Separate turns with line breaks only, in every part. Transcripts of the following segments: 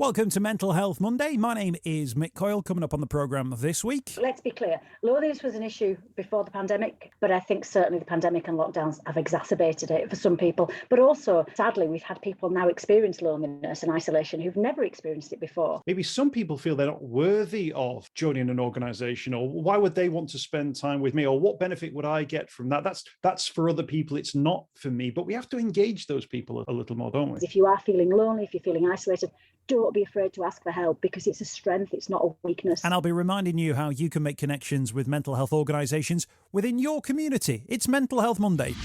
Welcome to Mental Health Monday. My name is Mick Coyle. Coming up on the programme this week.
Let's be clear, loneliness was an issue before the pandemic, but I think certainly the pandemic and lockdowns have exacerbated it for some people. But also, sadly, we've had people now experience loneliness and isolation who've never experienced it before.
Maybe some people feel they're not worthy of joining an organisation, or why would they want to spend time with me, or what benefit would I get from that? That's for other people. It's not for me. But we have to engage those people a little more, don't we?
If you are feeling lonely, if you're feeling isolated, don't be afraid to ask for help, because it's a strength, it's not a weakness.
And I'll be reminding you how you can make connections with mental health organisations within your community. It's Mental Health Monday.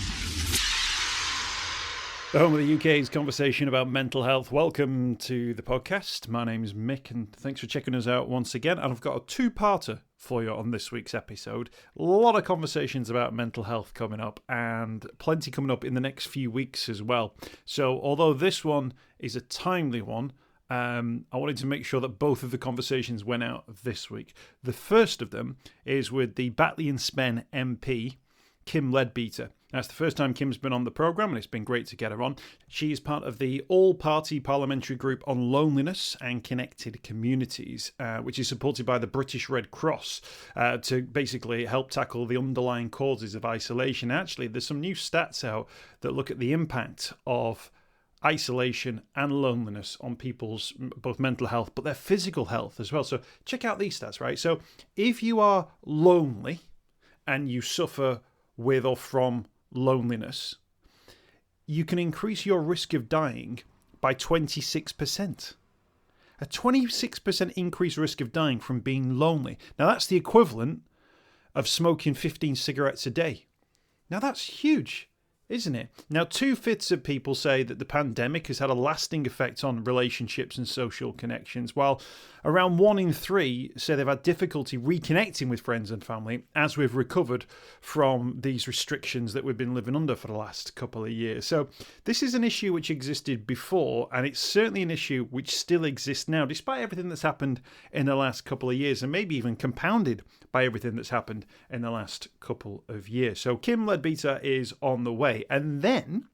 The home of the UK's conversation about mental health. Welcome to the podcast. My name's Mick, and thanks for checking us out once again. And I've got a two-parter for you on this week's episode. A lot of conversations about mental health coming up, and plenty coming up in the next few weeks as well. So although this one is a timely one, I wanted to make sure that both of the conversations went out this week. The first of them is with the Batley and Spen MP, Kim Leadbeater. That's the first time Kim's been on the programme, and it's been great to get her on. She is part of the all-party parliamentary group on loneliness and connected communities, which is supported by the British Red Cross to basically help tackle the underlying causes of isolation. Actually, there's some new stats out that look at the impact of isolation and loneliness on people's both mental health, but their physical health as well. So check out these stats, right? So if you are lonely and you suffer with or from loneliness, you can increase your risk of dying by 26%. A 26% increased risk of dying from being lonely. Now that's the equivalent of smoking 15 cigarettes a day. Now that's huge, isn't it? Now, 2/5 of people say that the pandemic has had a lasting effect on relationships and social connections, while around 1 in 3 say they've had difficulty reconnecting with friends and family as we've recovered from these restrictions that we've been living under for the last couple of years. So this is an issue which existed before, and it's certainly an issue which still exists now, despite everything that's happened in the last couple of years, and maybe even compounded by everything that's happened in the last couple of years. So Kim Leadbeater is on the way. And then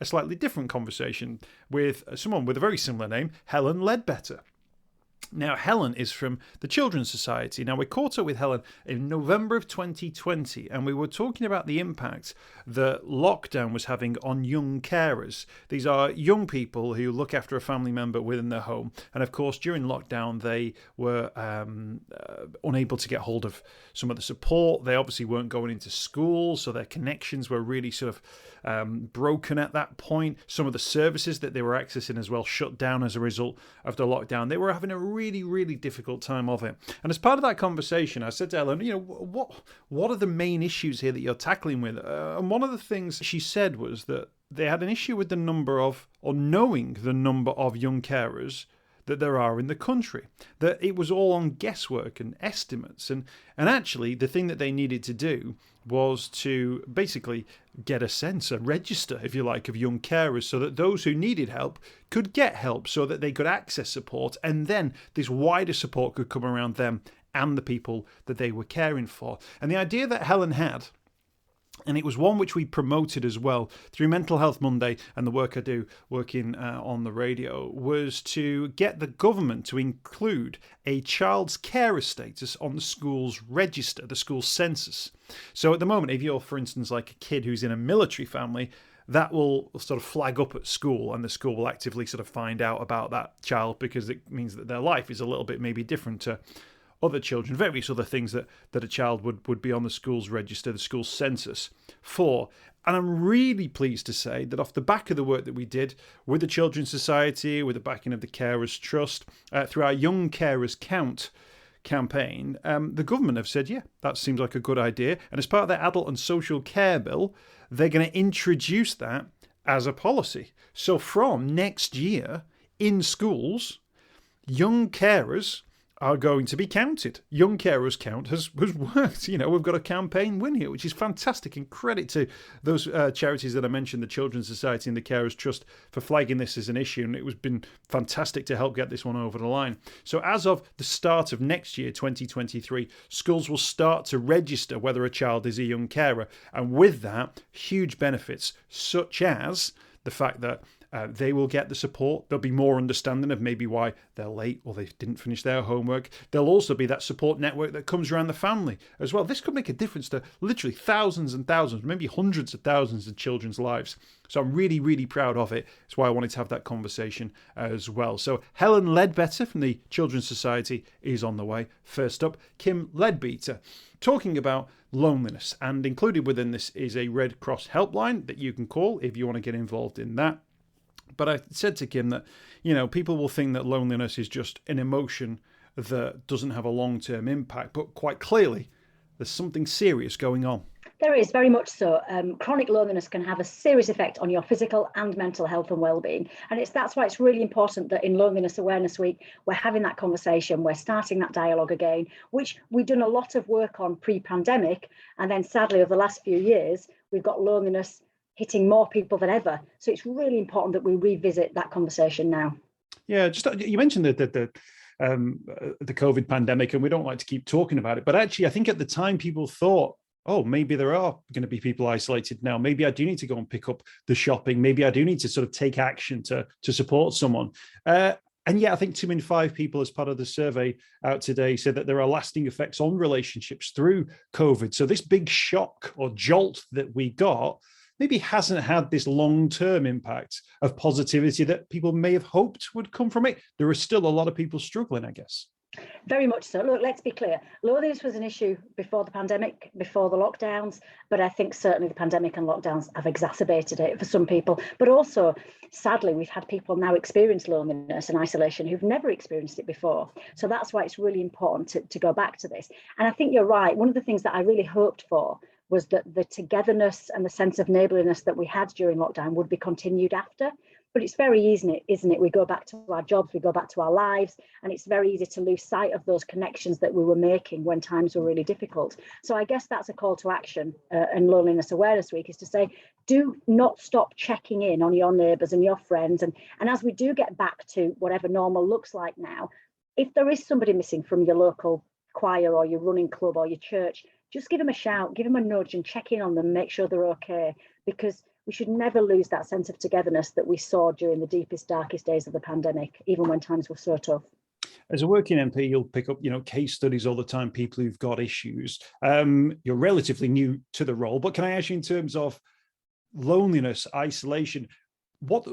a slightly different conversation with someone with a very similar name, Helen Leadbeater. Now, Helen is from the Children's Society. Now, we caught up with Helen in November of 2020, and we were talking about the impact that lockdown was having on young carers. These are young people who look after a family member within their home. And of course, during lockdown, they were unable to get hold of some of the support. They obviously weren't going into school, so their connections were really sort of broken at that point. Some of the services that they were accessing as well shut down as a result of the lockdown. They were having a really difficult time of it. And as part of that conversation, I said to Helen, what are the main issues here that you're tackling with? And one of the things she said was that they had an issue with the number of, or knowing the number of young carers that there are in the country, that it was all on guesswork and estimates. And actually, the thing that they needed to do was to basically get a register, if you like, of young carers, so that those who needed help could get help, so that they could access support, and then this wider support could come around them and the people that they were caring for. And the idea that Helen had, and it was one which we promoted as well through Mental Health Monday and the work I do working on the radio, was to get the government to include a child's carer status on the school's register, the school's census. So at the moment, if you're, for instance, like a kid who's in a military family, that will sort of flag up at school, and the school will actively sort of find out about that child, because it means that their life is a little bit maybe different to other children, various other things that a child would be on the school's register, the school's census for. And I'm really pleased to say that off the back of the work that we did with the Children's Society, with the backing of the Carers Trust, through our Young Carers Count campaign, the government have said, yeah, that seems like a good idea. And as part of their Adult and Social Care Bill, they're going to introduce that as a policy. So from next year, in schools, young carers are going to be counted. Young Carers Count has worked. We've got a campaign win here, which is fantastic, and credit to those charities that I mentioned, the Children's Society and the Carers Trust, for flagging this as an issue, and it was been fantastic to help get this one over the line. So as of the start of next year, 2023, schools will start to register whether a child is a young carer, and with that, huge benefits, such as the fact that They will get the support. There'll be more understanding of maybe why they're late or they didn't finish their homework. There'll also be that support network that comes around the family as well. This could make a difference to literally thousands and thousands, maybe hundreds of thousands of children's lives. So I'm really, really proud of it. That's why I wanted to have that conversation as well. So Helen Leadbeater from the Children's Society is on the way. First up, Kim Leadbeater, talking about loneliness. And included within this is a Red Cross helpline that you can call if you want to get involved in that. But I said to Kim that, people will think that loneliness is just an emotion that doesn't have a long-term impact. But quite clearly, there's something serious going on.
There is, very much so. Chronic loneliness can have a serious effect on your physical and mental health and well-being. And that's why it's really important that in Loneliness Awareness Week, we're having that conversation, we're starting that dialogue again, which we've done a lot of work on pre-pandemic. And then sadly, over the last few years, we've got loneliness hitting more people than ever. So it's really important that we revisit that conversation now.
Yeah, just you mentioned the COVID pandemic, and we don't like to keep talking about it. But actually, I think at the time people thought, oh, maybe there are going to be people isolated now. Maybe I do need to go and pick up the shopping. Maybe I do need to sort of take action to support someone. And yet I think 2 in 5 people, as part of the survey out today, said that there are lasting effects on relationships through COVID. So this big shock or jolt that we got maybe hasn't had this long-term impact of positivity that people may have hoped would come from it. There are still a lot of people struggling, I guess.
Very much so. Look, let's be clear. Loneliness was an issue before the pandemic, before the lockdowns, but I think certainly the pandemic and lockdowns have exacerbated it for some people. But also, sadly, we've had people now experience loneliness and isolation who've never experienced it before. So that's why it's really important to go back to this. And I think you're right. One of the things that I really hoped for was that the togetherness and the sense of neighbourliness that we had during lockdown would be continued after. But it's very easy, isn't it? We go back to our jobs, we go back to our lives, and it's very easy to lose sight of those connections that we were making when times were really difficult. So I guess that's a call to action in Loneliness Awareness Week, is to say, do not stop checking in on your neighbours and your friends. And as we do get back to whatever normal looks like now, if there is somebody missing from your local choir or your running club or your church, just give them a shout, give them a nudge and check in on them, make sure they're okay, because we should never lose that sense of togetherness that we saw during the deepest, darkest days of the pandemic, even when times were so tough.
As a working MP, you'll pick up, case studies all the time, people who've got issues. You're relatively new to the role, but can I ask you, in terms of loneliness, isolation, what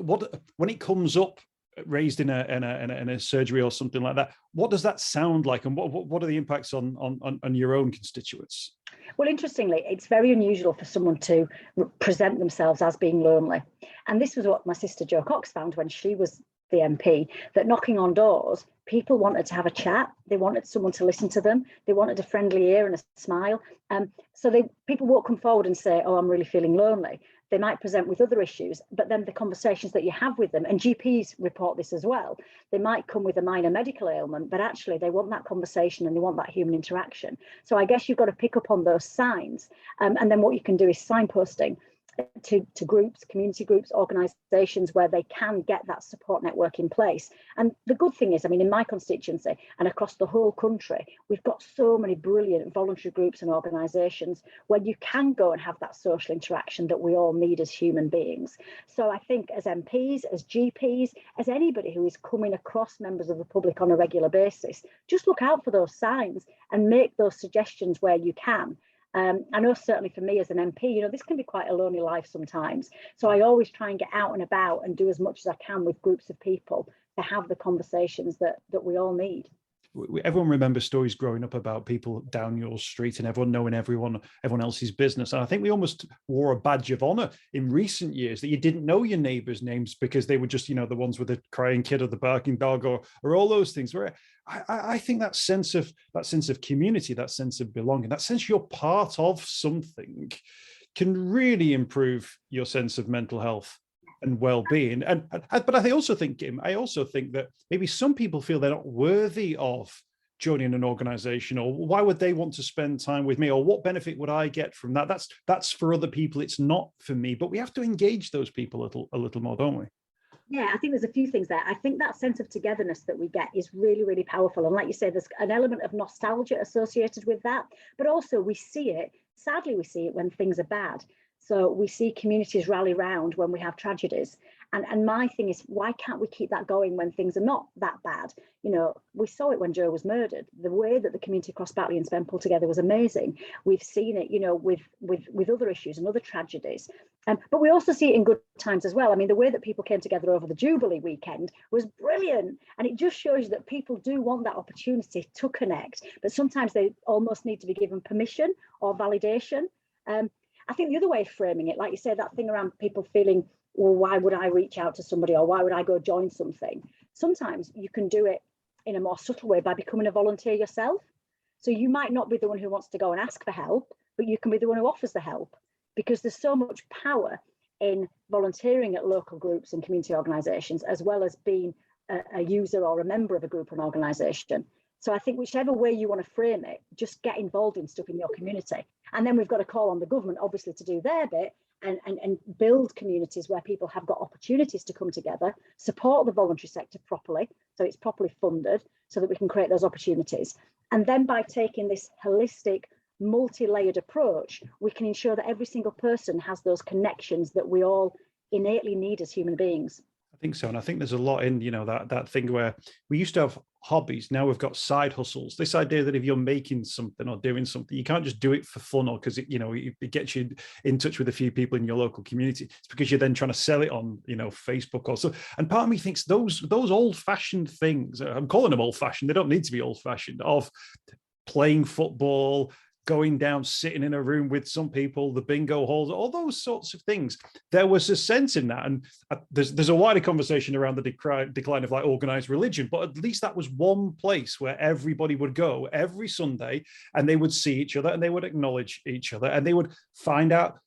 when it comes up raised in a surgery or something like that, what does that sound like, and what are the impacts on your own constituents?
Well, interestingly, it's very unusual for someone to present themselves as being lonely. And this was what my sister Jo Cox found when she was the MP, that knocking on doors, people wanted to have a chat. They wanted someone to listen to them. They wanted a friendly ear and a smile. So people won't come forward and say, oh, I'm really feeling lonely. They might present with other issues, but then the conversations that you have with them, and GPs report this as well, they might come with a minor medical ailment, but actually they want that conversation and they want that human interaction. So I guess you've got to pick up on those signs. And then what you can do is signposting to groups, community groups, organisations where they can get that support network in place. And the good thing is, in my constituency and across the whole country, we've got so many brilliant voluntary groups and organisations where you can go and have that social interaction that we all need as human beings. So I think as MPs, as GPs, as anybody who is coming across members of the public on a regular basis, just look out for those signs and make those suggestions where you can. I know certainly for me as an MP, this can be quite a lonely life sometimes. So I always try and get out and about and do as much as I can with groups of people to have the conversations that we all need.
Everyone remembers stories growing up about people down your street and everyone knowing everyone else's business. And I think we almost wore a badge of honor in recent years that you didn't know your neighbors' names because they were just, the ones with the crying kid or the barking dog or all those things. Where I think that sense of community, that sense of belonging, that sense you're part of something can really improve your sense of mental health and well-being. But I also think, Kim, that maybe some people feel they're not worthy of joining an organization, or why would they want to spend time with me, or what benefit would I get from that? That's for other people, it's not for me. But we have to engage those people a little more, don't we?
Yeah, I think there's a few things there. I think that sense of togetherness that we get is really, really powerful. And like you say, there's an element of nostalgia associated with that, but also sadly we see it when things are bad. So we see communities rally round when we have tragedies. And my thing is, why can't we keep that going when things are not that bad? You know, we saw it when Joe was murdered. The way that the community across Batley and Spen pulled together was amazing. We've seen it, you know, with other issues and other tragedies. But we also see it in good times as well. I mean, the way that people came together over the Jubilee weekend was brilliant. And it just shows you that people do want that opportunity to connect. But sometimes they almost need to be given permission or validation. I think the other way of framing it, like you said, that thing around people feeling, well, why would I reach out to somebody, or why would I go join something? Sometimes you can do it in a more subtle way by becoming a volunteer yourself. So you might not be the one who wants to go and ask for help, but you can be the one who offers the help, because there's so much power in volunteering at local groups and community organisations, as well as being a user or a member of a group or an organisation. So I think whichever way you want to frame it, just get involved in stuff in your community. And then we've got to call on the government, obviously, to do their bit and build communities where people have got opportunities to come together, support the voluntary sector properly, so it's properly funded, so that we can create those opportunities. And then by taking this holistic, multi-layered approach, we can ensure that every single person has those connections that we all innately need as human beings.
I think so. And I think there's a lot in, you know, that thing where we used to have hobbies. Now we've got side hustles. This idea that if you're making something or doing something, you can't just do it for fun or because it gets you in touch with a few people in your local community. It's because you're then trying to sell it on, you know, Facebook or so. And part of me thinks those old-fashioned things, I'm calling them old-fashioned, they don't need to be old-fashioned, of playing football, going down, sitting in a room with some people, the bingo halls, all those sorts of things. There was a sense in that. And there's a wider conversation around the decline of like organized religion, but at least that was one place where everybody would go every Sunday and they would see each other and they would acknowledge each other and they would find out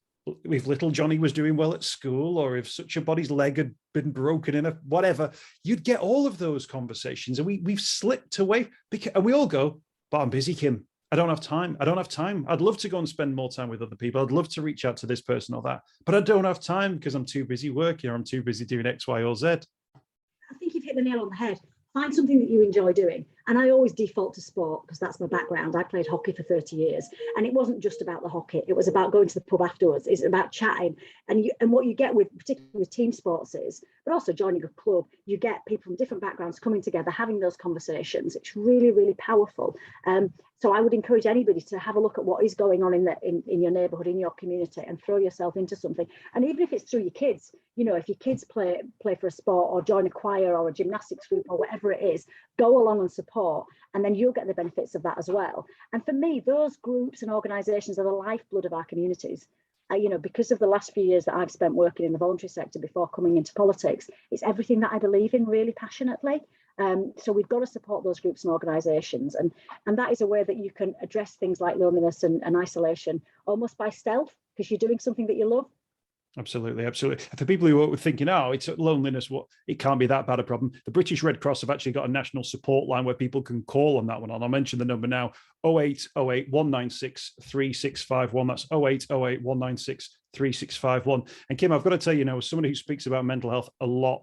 if little Johnny was doing well at school or if such a body's leg had been broken in a whatever. You'd get all of those conversations, and we've slipped away and we all go, but I'm busy, Kim. I don't have time. I'd love to go and spend more time with other people. I'd love to reach out to this person or that, but I don't have time because I'm too busy working or I'm too busy doing X, Y, or Z.
I think you've hit the nail on the head. Find something that you enjoy doing. And I always default to sport because that's my background. I played hockey for 30 years. And it wasn't just about the hockey. It was about going to the pub afterwards. It's about chatting. And what you get with, particularly with team sports is, but also joining a club, you get people from different backgrounds coming together, having those conversations. It's really, really powerful. So I would encourage anybody to have a look at what is going on in your neighbourhood, in your community, and throw yourself into something. And even if it's through your kids, you know, if your kids play for a sport or join a choir or a gymnastics group or whatever it is, go along and support, and then you'll get the benefits of that as well. And for me, those groups and organisations are the lifeblood of our communities. You know, because of the last few years that I've spent working in the voluntary sector before coming into politics, it's everything that I believe in really passionately. So we've got to support those groups and organisations, and that is a way that you can address things like loneliness and isolation almost by stealth, because you're doing something that you love.
Absolutely. For people who are thinking, oh, it's loneliness, it can't be that bad a problem. The British Red Cross have actually got a national support line where people can call on that one. And I'll mention the number now, 0808 196 3651. That's 0808 196 3651. And Kim, I've got to tell you, as somebody who speaks about mental health a lot,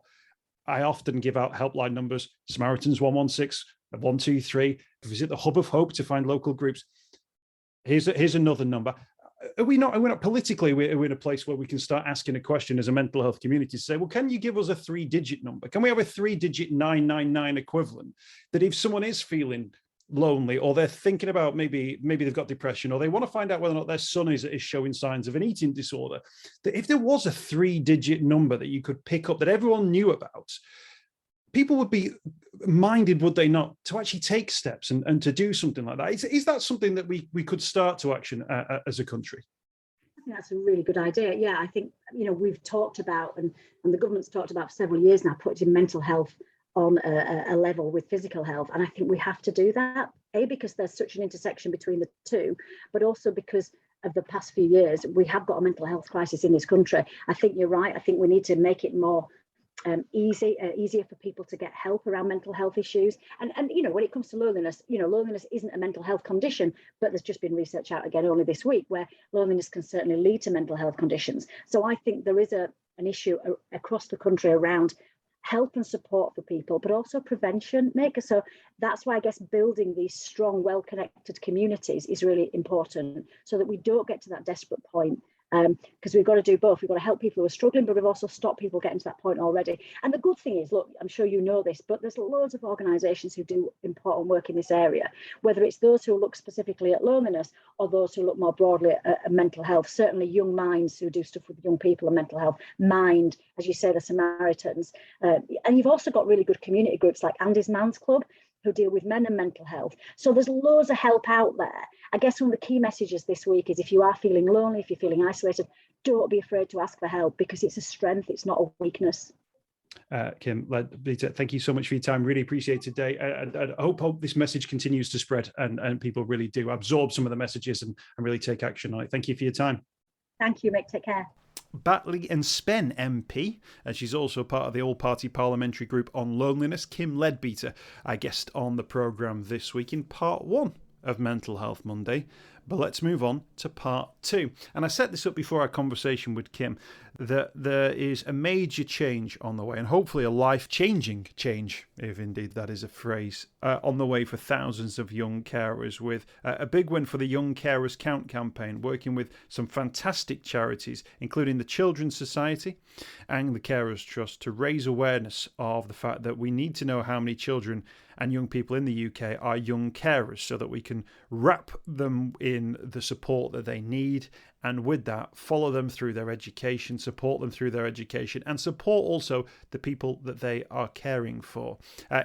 I often give out helpline numbers, Samaritans 116, 123, visit the Hub of Hope to find local groups. Here's another number. Are we not politically, we're in a place where we can start asking a question as a mental health community to say, well, can you give us a 3-digit number? Can we have a 3-digit 999 equivalent that if someone is feeling lonely or they're thinking about maybe they've got depression or they want to find out whether or not their son is showing signs of an eating disorder, that if there was a 3-digit number that you could pick up that everyone knew about, people would be minded, would they not, to actually take steps and to do something like that? Is that something that we could start to action as a country?
I think that's a really good idea. Yeah, I think, we've talked about, and the government's talked about for several years now, putting mental health on a level with physical health. And I think we have to do that, because there's such an intersection between the two, but also because of the past few years, we have got a mental health crisis in this country. I think you're right. I think we need to make it more easier for people to get help around mental health issues. And when it comes to loneliness, loneliness isn't a mental health condition, but there's just been research out again only this week where loneliness can certainly lead to mental health conditions. So I think there is an issue across the country around help and support for people, but also prevention, Mick. So that's why I guess building these strong, well-connected communities is really important, so that we don't get to that desperate point because we've got to do both. We've got to help people who are struggling, but we've also stopped people getting to that point already. And the good thing is, look, I'm sure you know this, but there's loads of organisations who do important work in this area, whether it's those who look specifically at loneliness or those who look more broadly at mental health. Certainly Young Minds, who do stuff with young people and mental health, Mind, as you say, the Samaritans. And you've also got really good community groups like Andy's Man's Club, who deal with men and mental health. So there's loads of help out there. I guess one of the key messages this week is, if you are feeling lonely, if you're feeling isolated, don't be afraid to ask for help, because it's a strength, it's not a weakness.
Kim Leadbeater, thank you so much for your time. Really appreciate it today. I hope this message continues to spread and people really do absorb some of the messages and really take action on it. Thank you for your time.
Thank you, Mick. Take care.
Batley and Spen MP, and she's also part of the all-party parliamentary group on loneliness. Kim Leadbeater, I guessed on the programme this week in part 1 of Mental Health Monday. But let's move on to part 2. And I set this up before our conversation with Kim, that there is a major change on the way, and hopefully a life-changing change, if indeed that is a phrase, on the way for thousands of young carers, with a big win for the Young Carers Count campaign, working with some fantastic charities, including the Children's Society and the Carers Trust, to raise awareness of the fact that we need to know how many children and young people in the UK are young carers, so that we can wrap them in the support that they need, and with that, follow them through their education, support them through their education, and support also the people that they are caring for.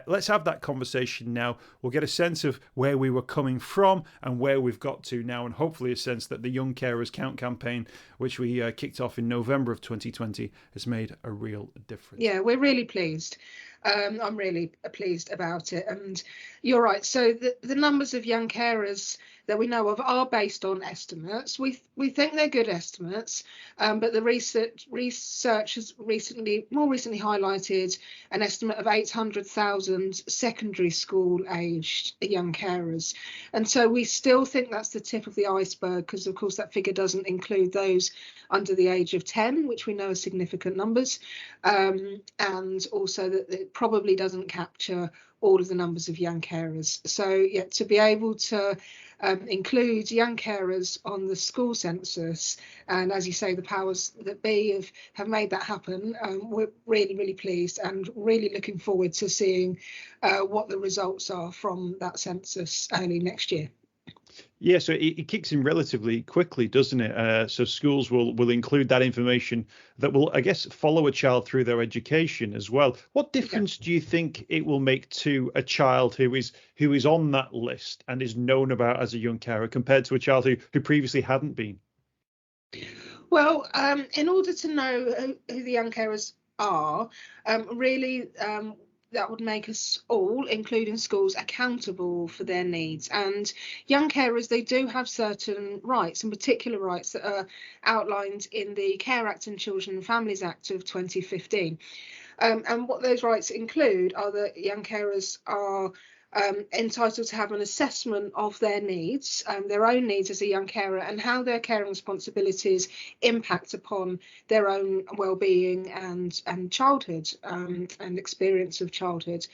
Let's have that conversation now. We'll get a sense of where we were coming from and where we've got to now, and hopefully a sense that the Young Carers Count campaign, which we kicked off in November of 2020, has made a real difference.
Yeah, we're really pleased. I'm really pleased about it. And you're right. So the numbers of young carers that we know of are based on estimates. We think they're good estimates, but the research has more recently highlighted an estimate of 800,000 secondary school aged young carers. And so we still think that's the tip of the iceberg, because of course that figure doesn't include those under the age of 10, which we know are significant numbers, and also that it probably doesn't capture all of the numbers of young carers. So yeah, to be able to include young carers on the school census, and as you say, the powers that be have made that happen. We're really, really pleased and really looking forward to seeing what the results are from that census early next year.
Yeah, so it kicks in relatively quickly, doesn't it? So schools will include that information that will, I guess, follow a child through their education as well. What difference do you think it will make to a child who is on that list and is known about as a young carer, compared to a child who previously hadn't been?
Well, in order to know who the young carers are, really, that would make us all, including schools, accountable for their needs. And young carers, they do have certain rights, and particular rights that are outlined in the Care Act and Children and Families Act of 2015. And what those rights include are that young carers are entitled to have an assessment of their needs, their own needs as a young carer, and how their caring responsibilities impact upon their own well-being and childhood and experience of childhood.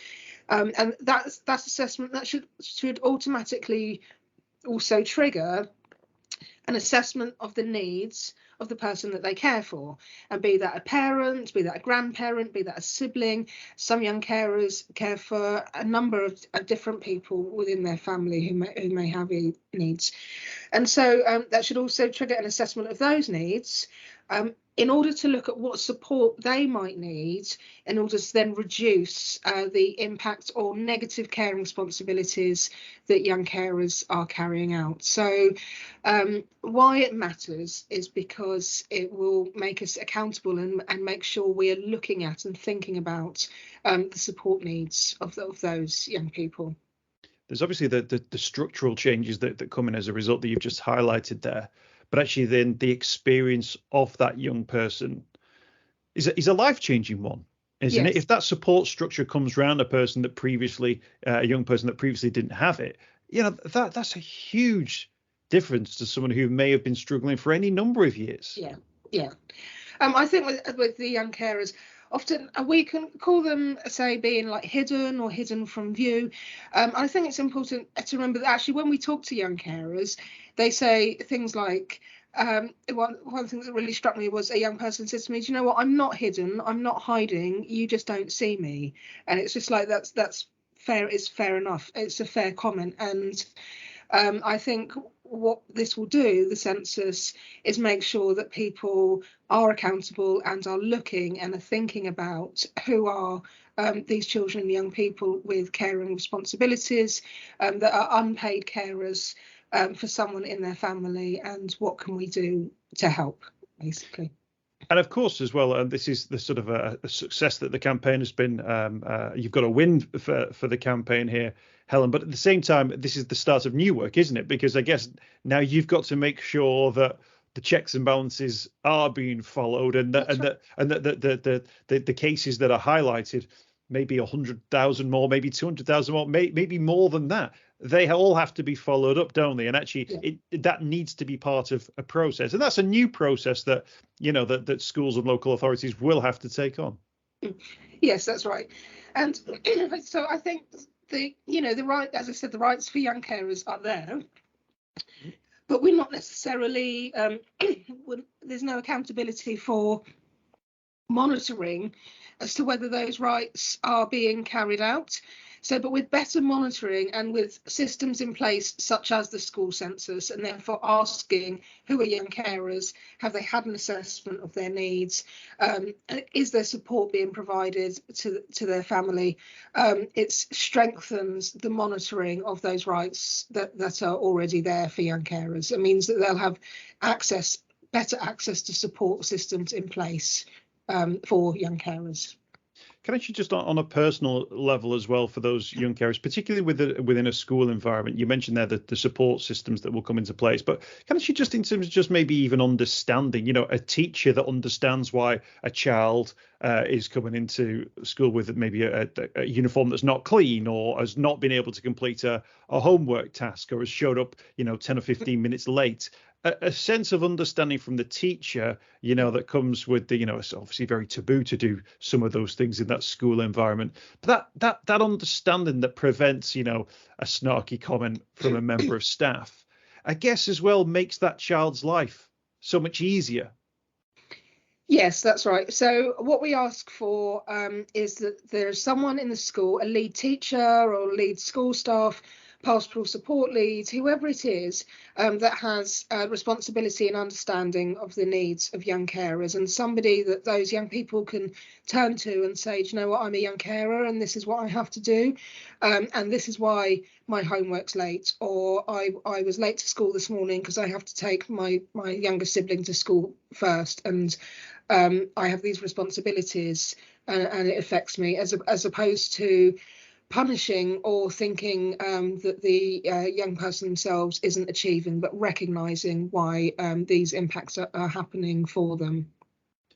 And that's assessment that should automatically also trigger an assessment of the needs of the person that they care for, and be that a parent, be that a grandparent, be that a sibling. Some young carers care for a number of different people within their family who may have needs, and so that should also trigger an assessment of those needs, in order to look at what support they might need, in order to then reduce the impact or negative caring responsibilities that young carers are carrying out. So why it matters is because it will make us accountable and make sure we are looking at and thinking about the support needs of those young people.
There's obviously the structural changes that come in as a result that you've just highlighted there. But actually then the experience of that young person is a life-changing one, isn't it? If that support structure comes around a young person that previously didn't have it, that's a huge difference to someone who may have been struggling for any number of years.
Yeah. I think with the young carers, often we can call them, say, being like hidden or hidden from view. I think it's important to remember that actually when we talk to young carers, they say things like, one thing that really struck me was a young person said to me, "Do you know what? I'm not hidden. I'm not hiding. You just don't see me." And it's just like that's fair. It's fair enough. It's a fair comment. And I think what this will do, the census, is make sure that people are accountable and are looking and are thinking about who are these children and young people with caring responsibilities, that are unpaid carers for someone in their family, and what can we do to help, basically.
And of course, as well, this is the sort of a success that the campaign has been. You've got a win for the campaign here, Helen. But at the same time, this is the start of new work, isn't it? Because I guess now you've got to make sure that the checks and balances are being followed, and that the cases that are highlighted, maybe 100,000 more, maybe 200,000 more, maybe more than that. They all have to be followed up, don't they? And actually, that needs to be part of a process, and that's a new process that that schools and local authorities will have to take on.
Yes, that's right. And so I think the right, as I said, the rights for young carers are there, but we're not necessarily there's no accountability for monitoring as to whether those rights are being carried out. So, but with better monitoring and with systems in place such as the school census, and therefore asking who are young carers, have they had an assessment of their needs, is there support being provided to their family, it strengthens the monitoring of those rights that are already there for young carers. It means that they'll have better access to support systems in place for young carers.
Can I just on a personal level as well for those young carers, particularly within a school environment, you mentioned there the support systems that will come into place, but can I just in terms of just maybe even understanding, a teacher that understands why a child is coming into school with maybe a uniform that's not clean, or has not been able to complete a homework task, or has showed up 10 or 15 minutes late. A sense of understanding from the teacher, that comes with it's obviously very taboo to do some of those things in that school environment. But that understanding that prevents, a snarky comment from a member of staff, I guess as well makes that child's life so much easier.
Yes, that's right. So what we ask for is that there's someone in the school, a lead teacher or lead school staff, pastoral support lead, whoever it is, that has responsibility and understanding of the needs of young carers, and somebody that those young people can turn to and say, do you know what, I'm a young carer and this is what I have to do, and this is why my homework's late, or I was late to school this morning because I have to take my younger sibling to school first, and I have these responsibilities and it affects me, as opposed to punishing or thinking that the young person themselves isn't achieving, but recognising why these impacts are happening for them.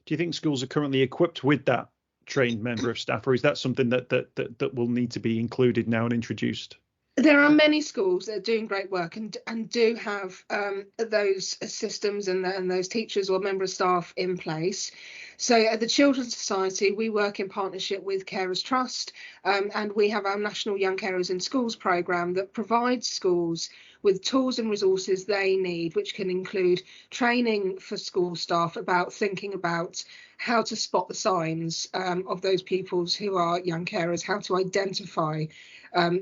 Do you think schools are currently equipped with that trained member of staff, or is that something that will need to be included now and introduced?
There are many schools that are doing great work and do have those systems and those teachers or member of staff in place. So at the Children's Society, we work in partnership with Carers Trust, and we have our National Young Carers in Schools programme that provides schools with tools and resources they need, which can include training for school staff about thinking about how to spot the signs of those pupils who are young carers, how to identify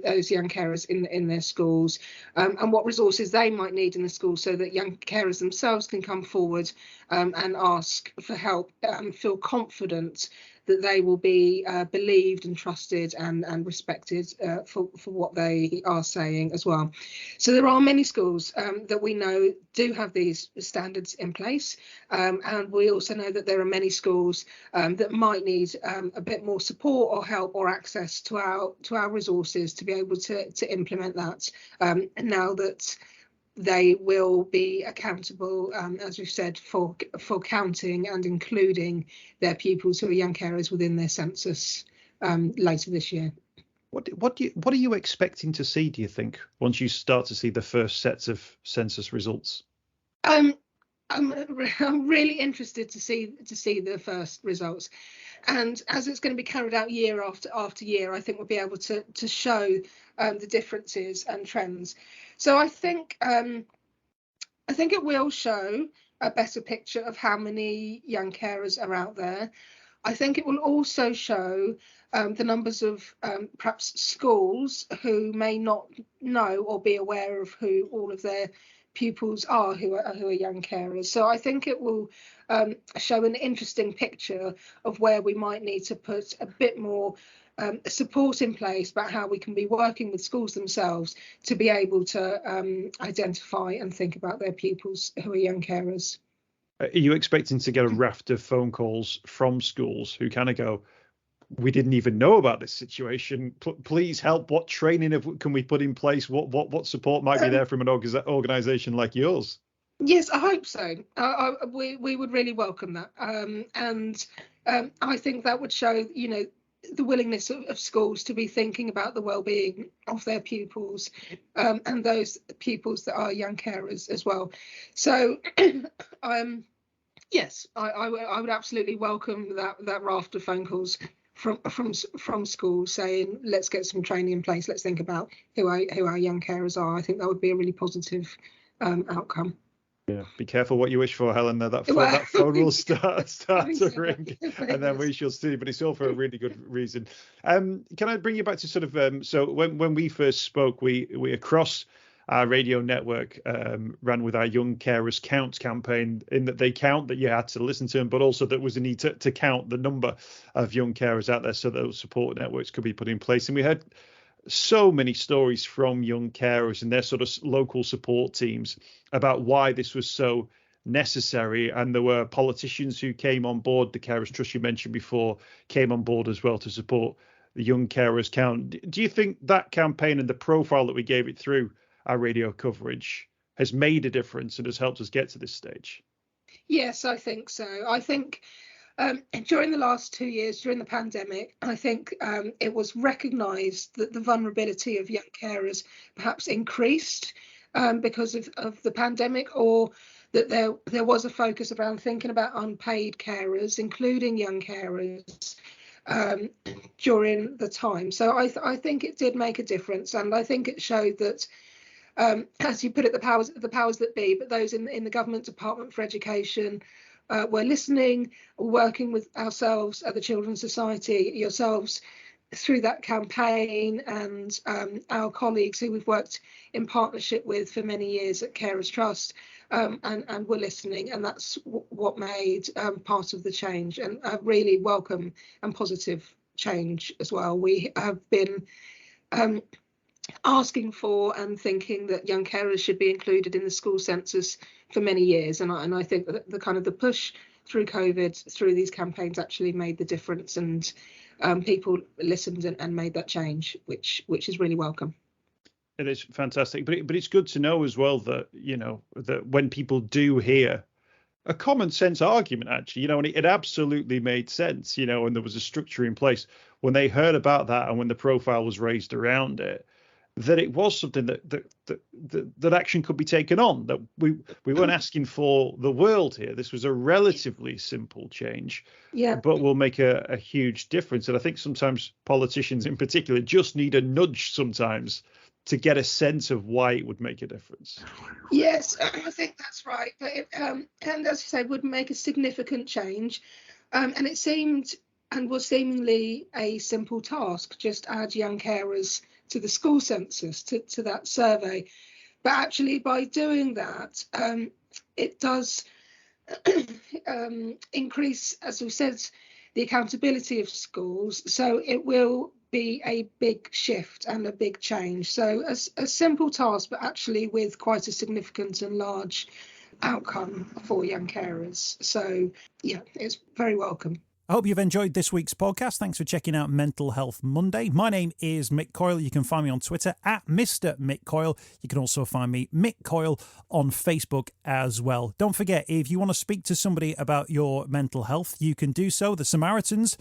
those young carers in their schools, and what resources they might need in the school, so that young carers themselves can come forward and ask for help and feel confident that they will be believed and trusted and respected for what they are saying as well. So there are many schools that we know do have these standards in place, and we also know that there are many schools that might need a bit more support or help or access to our resources to be able to implement that, now that they will be accountable, as we've said, for counting and including their pupils who are young carers within their census later this year.
What are you expecting to see, do you think, once you start to see the first sets of census results?
I'm really interested to see the first results, and as it's going to be carried out year after year, I think we'll be able to show the differences and trends. So I think it will show a better picture of how many young carers are out there. I think it will also show the numbers of perhaps schools who may not know or be aware of who all of their pupils are who are young carers. So I think it will show an interesting picture of where we might need to put a bit more support in place about how we can be working with schools themselves to be able to identify and think about their pupils who are young carers.
Are you expecting to get a raft of phone calls from schools who kind of go, we didn't even know about this situation. Please help. What training can we put in place? What support might be there from an organisation like yours?
Yes, I hope so. We would really welcome that. And I think that would show, the willingness of schools to be thinking about the well-being of their pupils and those pupils that are young carers as well. So, yes, I would absolutely welcome that raft of phone calls from schools saying, let's get some training in place. Let's think about who our young carers are. I think that would be a really positive outcome.
Yeah, be careful what you wish for, Helen. That phone will start to ring, and then we shall see. But it's all for a really good reason. Can I bring you back to sort of so when we first spoke, we across our radio network ran with our Young Carers Count campaign, in that they count that you had to listen to them, but also there was a need to count the number of young carers out there so that those support networks could be put in place. And we had so many stories from young carers and their sort of local support teams about why this was so necessary. And there were politicians who came on board. The Carers Trust you mentioned before came on board as well to support the Young Carers Count. Do you think that campaign and the profile that we gave it through our radio coverage has made a difference and has helped us get to this stage?
Yes, I think so. I think during the last 2 years, during the pandemic, I think it was recognised that the vulnerability of young carers perhaps increased because of the pandemic, or that there was a focus around thinking about unpaid carers, including young carers, during the time. So I think it did make a difference, and I think it showed that, as you put it, the powers that be, but those in the government Department for Education were listening, working with ourselves at the Children's Society, yourselves through that campaign, and our colleagues who we've worked in partnership with for many years at Carers Trust, and were listening, and that's what made part of the change, and a really welcome and positive change as well. We have been asking for and thinking that young carers should be included in the school census for many years, and I think that the kind of the push through COVID, through these campaigns, actually made the difference, and people listened and made that change, which is really welcome.
It is fantastic, but it's good to know as well that that when people do hear a common sense argument, actually, and it absolutely made sense, and there was a structure in place when they heard about that, and when the profile was raised around it, that it was something that action could be taken on, that we weren't asking for the world here. This was a relatively simple change, but will make a huge difference. And I think sometimes politicians in particular just need a nudge sometimes to get a sense of why it would make a difference.
Yes, I think that's right. But and as you say, would make a significant change. And it seemed and was seemingly a simple task, just add young carers to the school census, to that survey. But actually, by doing that, it does increase, as we said, the accountability of schools. So it will be a big shift and a big change. So a simple task, but actually with quite a significant and large outcome for young carers. So yeah, it's very welcome.
I hope you've enjoyed this week's podcast. Thanks for checking out Mental Health Monday. My name is Mick Coyle. You can find me on Twitter at Mr. Mick Coyle. You can also find me, Mick Coyle, on Facebook as well. Don't forget, if you want to speak to somebody about your mental health, you can do so. The Samaritans,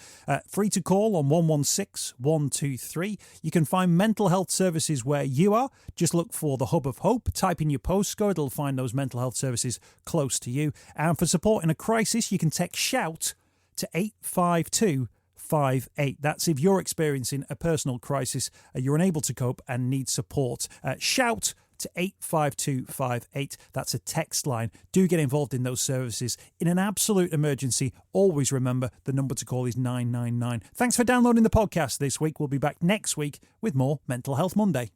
free to call on 116 123. You can find mental health services where you are. Just look for the Hub of Hope. Type in your postcode. It'll find those mental health services close to you. And for support in a crisis, you can text SHOUT to 85258. That's if you're experiencing a personal crisis, you're unable to cope and need support. Shout
to 85258. That's a text line. Do get involved in those services. In an absolute emergency, always remember the number to call is 999. Thanks for downloading the podcast this week. We'll be back next week with more Mental Health Monday.